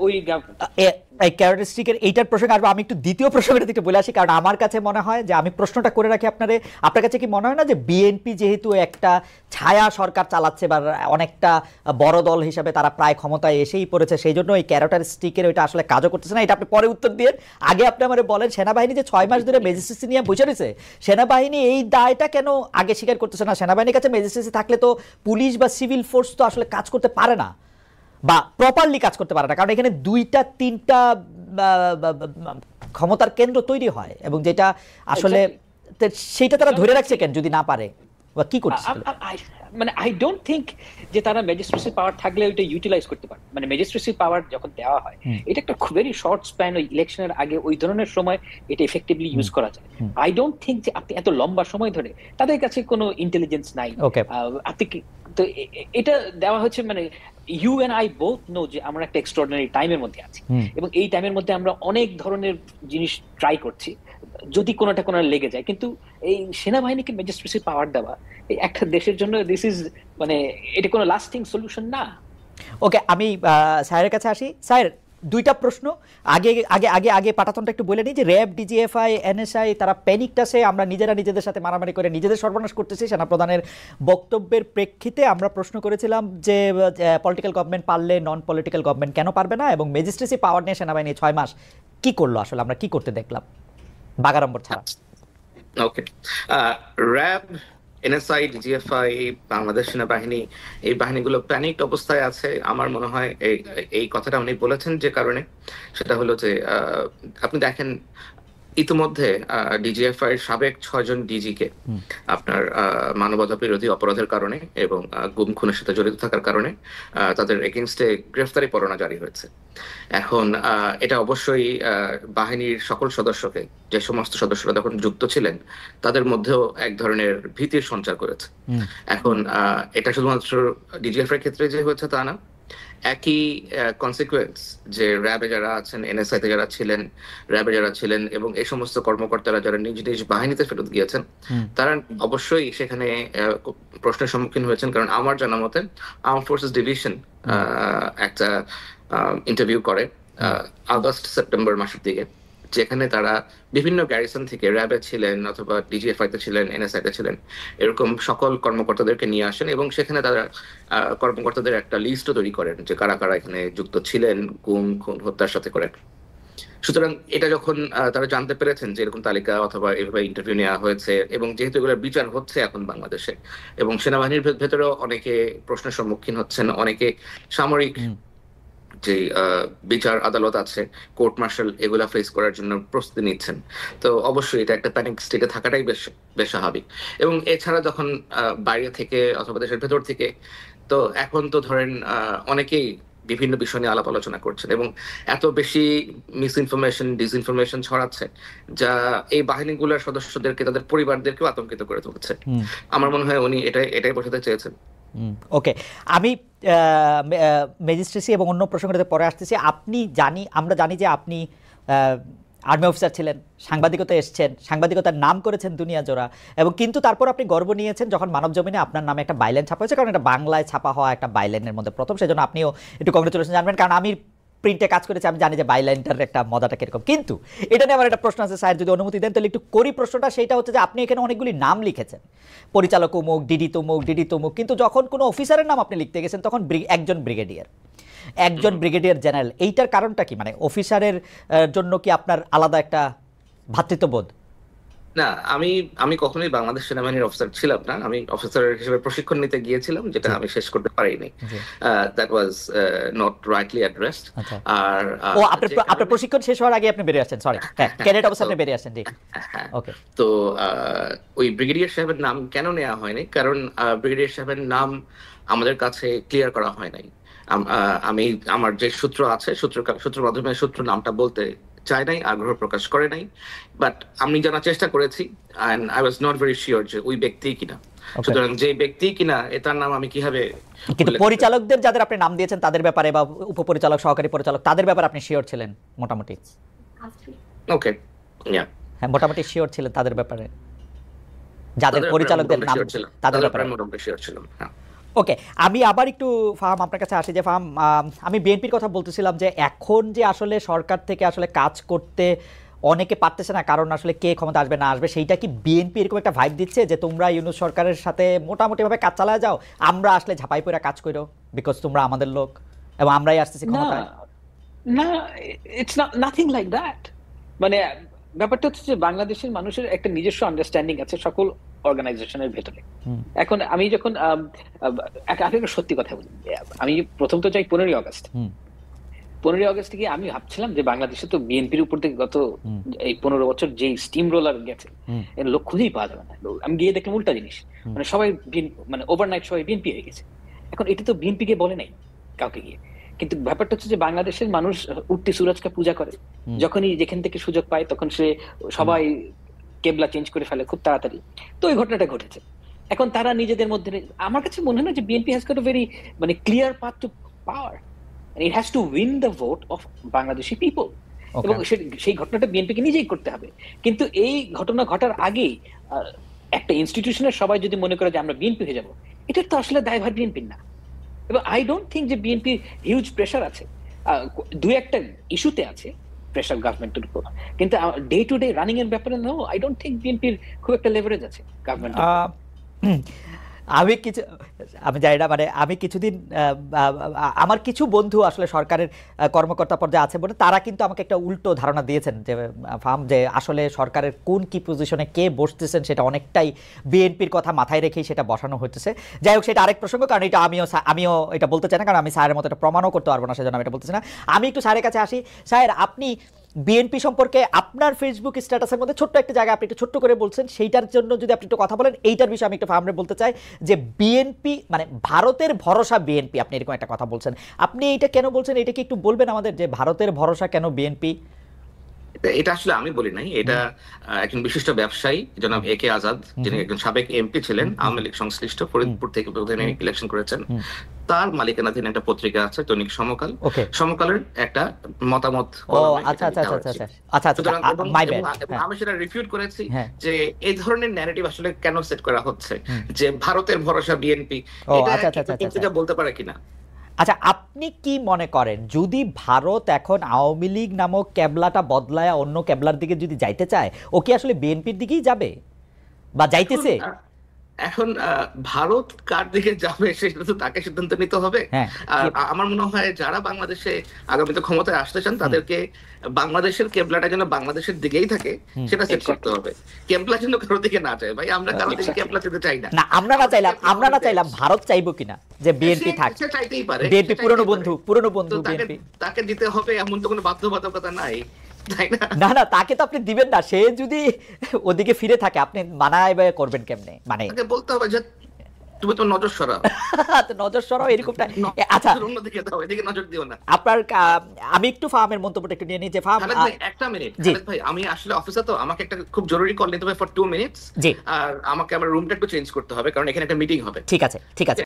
ওই এই ক্যারেক্টারিস্টিকের এইটার প্রসঙ্গে আসবো। আমি একটু দ্বিতীয় প্রসঙ্গটা একটু বলে আসি, কারণ আমার কাছে মনে হয় যে আমি প্রশ্নটা করে রাখি আপনার কাছে কি মনে হয় না যে বিএনপি যেহেতু একটা ছায়া সরকার চালাচ্ছে বা অনেকটা বড় দল হিসাবে তারা প্রায় ক্ষমতায় এসেই পড়েছে, সেই জন্য এই ক্যারেক্টারিস্টিকের ওইটা আসলে কাজও করতেছে না? এটা আপনি পরে উত্তর দিয়ে আগে আপনি আমার বলেন, সেনাবাহিনী যে 6 মাস ধরে ম্যাজিস্ট্রেসি নিয়ে বসে রয়েছে, সেনাবাহিনী এই দায়টা কেন আগে স্বীকার করতেছে না? সেনাবাহিনীর কাছে ম্যাজিস্ট্রেসি থাকলে তো পুলিশ বা সিভিল ফোর্স তো আসলে কাজ করতে পারে না বা প্রপারলি কাজ করতে পারে না, কারণ এখানে 2টা 3টা ক্ষমতার কেন্দ্র তৈরি হয়, এবং যেটা আসলে সেইটা তারা ধরে রাখছে কেন যদি না পারে, বা কি করছে? মানে আই ডোন্ট থিংক যে তারা ম্যাজিস্ট্রেসি পাওয়ার থাকলে ওইটা ইউটিলাইজ করতে পারে। মানে ম্যাজিস্ট্রেসি পাওয়ার যখন দেওয়া হয়, এটা একটা ভেরি শর্ট স্প্যান, ওই ইলেকশনের আগে ওই ধরনের সময় এটা এফেক্টিভলি ইউজ করা যায়। আই ডোন্ট থিংক যে আপনি এত লম্বা সময় ধরে, তাদের কাছে কোনো ইন্টেলিজেন্স নাই, আপনি তো এটা দেওয়া হচ্ছে। মানে you and I both know যে আমরা একটা এক্সট্রাঅর্ডিনারি টাইমের মধ্যে আছি, এবং এই টাইমের মধ্যে আমরা অনেক ধরনের জিনিস ট্রাই করছি যদি কোনোটা কোনো লেগে যায়। কিন্তু এই সেনাবাহিনীকে ম্যাজিস্ট্রেসি পাওয়ার দেওয়া এই একটা দেশের জন্য দিস ইজ, মানে এটা কোনো লাস্টিং সলিউশন না। ওকে, আমি স্যারের কাছে আসি। স্যার, 2টা প্রশ্ন। আগে আগে আগে আগে পাঠাতনটা একটু বলে নিই যে র্যাব, ডিজিএফআই, এনএসআই তারা প্যানিকটাসে আমরা নিজেদের সাথে মারামারি করে নিজেদের সর্বনাশ করতেছি। সেনাপ্রধানের বক্তব্যের প্রেক্ষিতে আমরা প্রশ্ন করেছিলাম যে পলিটিক্যাল গভর্নমেন্ট পারলে নন পলিটিক্যাল গভর্নমেন্ট কেন পারবে না, এবং ম্যাজিস্ট্রেসি পাওয়ার নিয়ে সেনাবাহিনী 6 মাস কি করলো, আসলে আমরা কি করতে দেখলাম বাগাড়ম্বর ছাড়া? ওকে, র্যাব, এনএসআই, ডিজিএফআই, বাংলাদেশ সেনাবাহিনী, এই বাহিনীগুলো প্যানিকড অবস্থায় আছে। আমার মনে হয় এই কথাটা উনি বলেছেন যে কারণে, সেটা হলো যে আপনি দেখেন ইতিমধ্যে ডিজিএফআই এর সাবেক 6 জন ডিজিকে আপনার মানবতা বিরোধী অপরাধের কারণে এবং গুম খুনের সাথে জড়িত থাকার কারণে তাদের এগেইনস্টে গ্রেফতারি পরোয়ানা জারি হয়েছে। এখন এটা অবশ্যই বাহিনীর সকল সদস্যকে, যে সমস্ত সদস্যরা তখন যুক্ত ছিলেন, তাদের মধ্যেও এক ধরনের ভীতির সঞ্চার করেছে। এখন এটা শুধুমাত্র ডিজিএফআই এর ক্ষেত্রে যে হয়েছে তা না, একই কনসিকুয়েন্স যে র্যাবে যারা আছেন, এনএসআই তে যারা ছিলেন, র্যাবে যারা ছিলেন, এবং এই সমস্ত কর্মকর্তারা যারা নিজ নিজ বাহিনীতে ফেরত গিয়েছেন, তারা অবশ্যই সেখানে প্রশ্নের সম্মুখীন হয়েছেন। কারণ আমার জানা মতে আর্ম ফোর্সেস ডিভিশন একটা ইন্টারভিউ করে আগস্ট সেপ্টেম্বর মাসের দিকে, যেখানে তারা বিভিন্ন গ্যারিসন থেকে র্যাবে ছিলেন অথবা ডিজিএফআই তে ছিলেন, এনএসআই তে ছিলেন, এরকম সকল কর্মকর্তাদেরকে নিয়ে আসেন, এবং সেখানে তারা কর্মকর্তাদের একটা লিস্টও তৈরি করেন যে কারা কারা এখানে যুক্ত ছিলেন গুম খুন হত্যার সাথে করেন। সুতরাং এটা যখন তারা জানতে পেরেছেন যে এরকম তালিকা অথবা এভাবে ইন্টারভিউ নেওয়া হয়েছে, এবং যেহেতু এগুলোর বিচার হচ্ছে এখন বাংলাদেশে, এবং সেনাবাহিনীর ভেতরেও অনেকে প্রশ্নের সম্মুখীন হচ্ছেন, অনেকে সামরিক যে বিচার আদালত আছে, কোর্ট মার্শাল, এগুলা ফেস করার জন্য প্রস্তুতি নিচ্ছেন। তো অবশ্যই এটা একটা প্যানিক স্টেটে থাকাটাই বেশ স্বাভাবিক। এবং এছাড়া যখন বাইরে থেকে অথবা দেশের ভেতর থেকে, তো এখন তো ধরেন অনেকেই বিভিন্ন বিষয় নিয়ে আলাপ আলোচনা করছেন, এবং এত বেশি মিস ইনফরমেশন, ডিসইনফরমেশন ছড়াচ্ছে যা এই বাহিনীগুলোর সদস্যদেরকে, তাদের পরিবারদেরকেও আতঙ্কিত করে তুলছে। আমার মনে হয় উনি এটাই বোঝাতে চেয়েছেন। ওকে, আমি ম্যাজিস্ট্রেসি এবং অন্য প্রসঙ্গটাতে পরে আসতেছি। আমরা জানি যে আপনি আর্মি অফিসার ছিলেন, সাংবাদিকতা এসছেন, সাংবাদিকতার নাম করেছেন দুনিয়া জোড়া, এবং কিন্তু তারপর আপনি গর্ব নিয়েছেন যখন মানবজমিনে আপনার নামে একটা বাইলাইন ছাপা হয়েছে, কারণ এটা বাংলায় ছাপা হওয়া একটা বাইলাইনের মধ্যে প্রথম, সেজন্য আপনিও একটু কংগ্রেচুলেশন জানবেন, কারণ আমি প্রিন্টে কাজ করেছি, আমি জানি যে বাইলাইনটার একটা মজাটা কিরকম। কিন্তু এটা নিয়ে আমার একটা প্রশ্ন আছে স্যার, যদি অনুমতি দেন তাহলে একটু করি প্রশ্নটা। সেইটা হচ্ছে যে আপনি এখানে অনেকগুলি নাম লিখেছেন, পরিচালক অমুক, ডিডি তমুক, কিন্তু যখন কোনো অফিসারের নাম আপনি লিখতে গেছেন তখন একজন ব্রিগেডিয়ার জেনারেল। এইটার কারণটা কি? মানে অফিসারের জন্য কি আপনার আলাদা একটা ভ্রাতৃত্ববোধ? না, আমি কখনোই বাংলাদেশ সেনাবাহিনীর অফিসার ছিলাম না। আমি অফিসার হিসেবে প্রশিক্ষণ নিতে গিয়েছিলাম, যেটা আমি শেষ করতে পারিনি। That was not rightly addressed. আর আপনার প্রশিক্ষণ শেষ হওয়ার আগে আপনি বেরিয়ে আসেন, সরি, ক্যাডেট অবস্থায় আপনি বেরিয়ে আসেন। ওকে, তো ওই ব্রিগেডিয়ার সাহেবের নাম কেন নেওয়া হয়নি? কারণ ব্রিগেডিয়ার সাহেবের নাম আমাদের কাছে ক্লিয়ার করা হয় নাই। আমি আমার যে সূত্র আছে, সূত্র মাধ্যমে নামটা বলতে চাই নাই, আগ্রহ প্রকাশ করে নাই, বাট আমি জানার চেষ্টা করেছি, and I was not very sure যে ওই ব্যক্তি কিনা। সুতরাং যে ব্যক্তি কিনা, এটার নাম আমি কিভাবে? কিন্তু পরিচালকদের যাদের আপনি নাম দিয়েছেন তাদের ব্যাপারে, বা উপপরিচালক, সহকারী পরিচালক, তাদের ব্যাপারে আপনি শিওর ছিলেন মোটামুটি? ওকে, হ্যাঁ, মোটামুটি শিওর ছিলেন তাদের ব্যাপারে, যাদের পরিচালকদের নাম, তাদের ব্যাপারে মোটামুটি শিওর ছিলাম। হ্যাঁ, ওকে, আমি আবার একটু ফাহাম আপনার কাছে আসি যে ফাহাম, আমি বিএনপির কথা বলতেছিলাম যে এখন যে আসলে সরকার থেকে আসলে কাজ করতে অনেকে পারতেছে না, কারণ আসলে কে ক্ষমতা আসবে না আসবে, সেইটা কি বিএনপি এরকম একটা ভাইব দিচ্ছে যে তোমরা ইউনূস সরকারের সাথে মোটামুটিভাবে কাজ চালায় যাও, আমরা আসলে ঝাঁপাই পড়ে কাজ করো বিকজ তোমরা আমাদের লোক এবং আমরাই আসতেছি ক্ষমতায়? না, it's not nothing like that. মানে ব্যাপারটা হচ্ছে যে বাংলাদেশের মানুষের একটা নিজস্ব আন্ডারস্ট্যান্ডিং আছে সকল অর্গানাইজেশনের ভেতরে। এখন আমি যখন একটা সত্যি কথা বলি, আমি প্রথম তো চাই 15ই আগস্ট। 15ই আগস্ট থেকে আমি ভাবছিলাম যে বাংলাদেশে তো বিএনপির উপর থেকে গত এই 15 বছর যে স্টিম রোলার গেছে এর লোক খুঁজেই পাওয়া যাবে না। আমি গিয়ে দেখলাম উল্টা জিনিস, মানে সবাই মানে ওভারনাইট সবাই বিএনপি হয়ে গেছে। এখন এটা তো বিএনপি কে বলে নাই কাউকে গিয়ে, কিন্তু ব্যাপারটা হচ্ছে যে বাংলাদেশের মানুষ উঠতি সুরজকে পূজা করে, যখনই যেখান থেকে সুযোগ পায় তখন সে সবাই কেবলা চেঞ্জ করে ফেলে খুব তাড়াতাড়ি। তো ওই ঘটনাটা ঘটেছে। এখন তারা নিজেদের মধ্যে, আমার কাছে মনে হয় না যে BNP has got a very মানে clear path to power, it has to win the vote of Bangladeshi people, এবং সেই ঘটনাটা বিএনপিকে নিজেই করতে হবে। কিন্তু এই ঘটনা ঘটার আগেই একটা ইনস্টিটিউশনের সবাই যদি মনে করে যে আমরা বিএনপি হয়ে যাবো, এটার তো আসলে দায়ভার বিএনপির না। এবং আই ডোন্ট থিঙ্ক যে বিএনপি হিউজ প্রেশার আছে, দুই একটা ইস্যুতে আছে প্রেশার গভর্নমেন্টের উপর, কিন্তু ডে টু ডে রানিং এর ব্যাপারে নো, আই ডোন্ট থিঙ্ক বিএনপির খুব একটা লেভারেজ আছে গভর্নমেন্ট। আমি জানি না, মানে আমি কিছুদিন আমার কিছু বন্ধু আসলে সরকারের কর্মকর্তা পর্যায়ে আছে বলে তারা কিন্তু আমাকে একটা উল্টো ধারণা দিয়েছেন যে ফার্ম, যে আসলে সরকারের কোন কি পজিশনে কে বসতেছেন সেটা অনেকটাই বিএনপির কথা মাথায় রেখেই সেটা বসানো হচ্ছে। যাই হোক, সেটা আরেক প্রসঙ্গ, কারণ এটা আমিও এটা বলতে চাই না, কারণ আমি স্যারের মতো এটা প্রমাণও করতে পারবো না, সেজন্য আমি এটা বলতেছি না। আমি একটু স্যারের কাছে আসি। স্যার, আপনি বিএনপি সম্পর্কে আপনার ফেসবুক স্ট্যাটাসের মধ্যে ছোট্ট একটা জায়গা আপনি একটু ছোট্ট করে বলছেন, সেইটার জন্য যদি আপনি একটু কথা বলেন, এইটার বিষয়ে আমি একটু ফার্মে বলতে চাই যে বিএনপি মানে ভারতের ভরসা বিএনপি, আপনি এরকম একটা কথা বলছেন, আপনি এইটা কেন বলছেন, এটা কি একটু বলবেন আমাদের যে ভারতের ভরসা কেন বিএনপি? এটা আসলে আমি বলি নাই, এটা একজন বিশিষ্ট ব্যবসায়ী জনাব এ কে আজাদ, যিনি একজন সাবেক এমপি ছিলেন, আওয়ামী লীগ সংশ্লিষ্ট, ফরিদপুর থেকে ইলেকশন করেছেন, তার মালিকানাধীন একটা পত্রিকা আছে দৈনিক সমকাল, সমকালের একটা মতামত। আমি সেটা রিফিউট করেছি যে এই ধরনের ন্যারেটিভ আসলে কেন সেট করা হচ্ছে যে ভারতের ভরসা বিএনপি, এটা বলতে পারে কিনা। আচ্ছা, আপনি কি মনে করেন যদি ভারত এখন আওয়ামী লীগ নামক ক্যাবলাটা বদলায় অন্য ক্যাবলার দিকে যদি যাইতে চায়, ও কি আসলে বিএনপির দিকেই যাবে বা যাইতেছে? এখন ভারত কার দিকে যাবে সেটা তো তাকে সিদ্ধান্ত নিতে হবে। আর আমার মনে হয় যারা বাংলাদেশে আগামীতে ক্ষমতায় আসতে চান তাদেরকে বাংলাদেশের কেবলাটা যেন বাংলাদেশের দিকেই থাকে সেটা সেট করতে হবে, কেবলা যেন কারোর দিকে না যায়। ভাই, আমরা কারোর দিকে কেবলা যেতে চাই না। আমরা না চাইলাম ভারত চাইবো কিনা যে বিএনপি থাকে, চাইতেই পারে, বিএনপি পুরনো বন্ধু বিএনপি, তাকে দিতে হবে এমন তো কোনো বাধ্যবাধকতা নাই, তাই না? না না, তাকে তো আপনি দিবেন না, সে যদি ওদিকে ফিরে থাকে আপনি মানায় করবেন কেমনে? মানে বলতে হবে যে তুমি তো নজর সরাও, নজর সরাও এরকমটা। আচ্ছা, অন্যদিকে দাও, এদিকে নজর দিও না। আপনার আমি একটু ফার্মের মন্তব্যটা একটু নিয়ে নিই যে ফার্ম, একটা মিনিট ভাই, আমি আসলে অফিসে, তো আমাকে একটা খুব জরুরি কল নিতে হবে ফর 2 মিনিটস, আর আমাকে আমার রুমটা একটু চেঞ্জ করতে হবে কারণ এখানে একটা মিটিং হবে। ঠিক আছে।